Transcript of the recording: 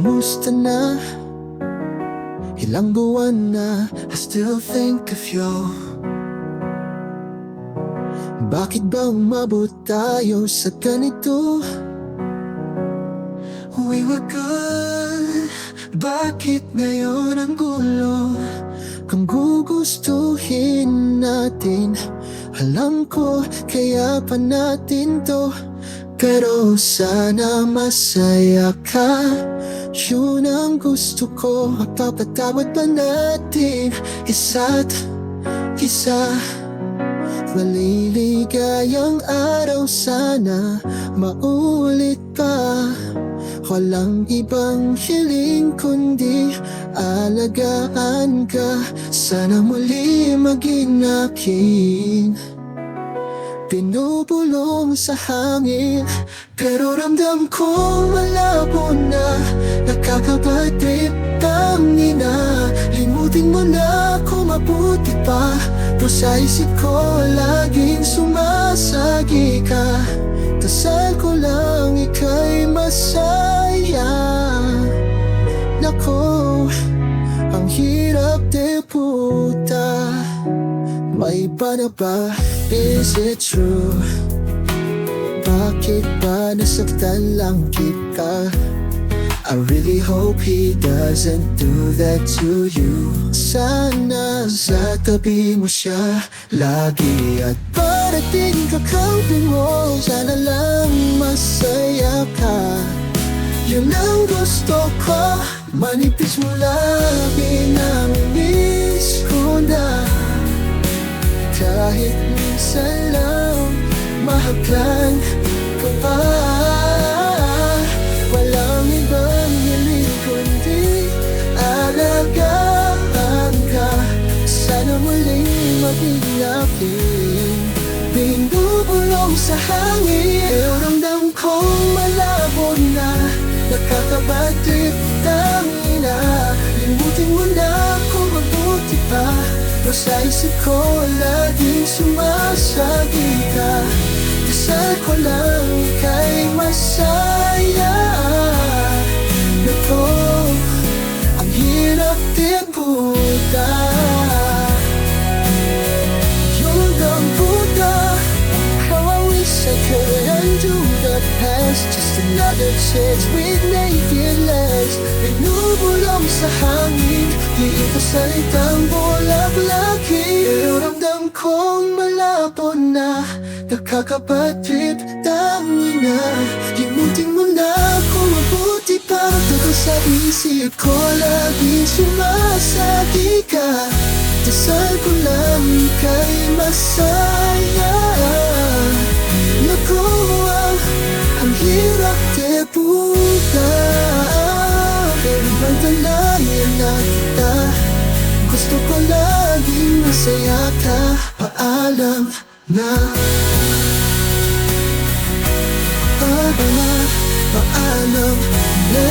Kumusta na? Ilang buwan na I still think of you. Bakit ba umabot tayo sa ganito? We were good, bakit ngayon ang gulo? Kung gugustuhin natin, alam ko kaya pa natin to. Pero sana masaya ka, yun ang gusto ko. Magpapatawad ba natin isa't isa? Maliligayang araw sana maulit pa. Walang ibang hiling kundi alagaan ka. Sana muli maging akin. Pinupulong sa hangin, pero ramdam ko malabo na. Nakakabatrip, tangina. Limutin mo na kung mabuti pa. Pero sa isip ko laging sumasagi ka. Dasal ko lang ika'y masaya. Nako, ang hirap de puta. May iba na ba? Is it true? Bakit ba nasaktan lang kita? I really hope he doesn't do that to you. Sana sa tabi mo siya lagi at parating kakaupin mo. Sana lang masaya ka. Yun ang gusto ko. Manipis mo lagi nang miss ko na. Kahit minsan lang mahagkan ka pa. Walang ibang hiling kundi alagaan ka. Sana muling maging akin. Binubulong sa hangin, pero ramdam kong malabo na. Nakakabatrip, tangina. Limutin mo na kung mabuti pa. Pero sa isip ko laging sumasagi ka. Dasal ko lang ika'y masaya. Nako, ang hirap din puta. Yun ang puta. How I wish I could undo the past. Just another chance with naked legs. Binubulong sa hangin, di ito salitang bulaklaki. Pero ramdam kong malabo na. Nakakabatrip, tangina. Limutin mo na kung mabuti pa. Pero sa isip ko laging sumasagi ka. Dasal ko lang ika'y masaya. Naku, ang hirap de puta. Pero magdalayan na kita. Gusto ko laging masaya ka. Paalam na. Paalam na.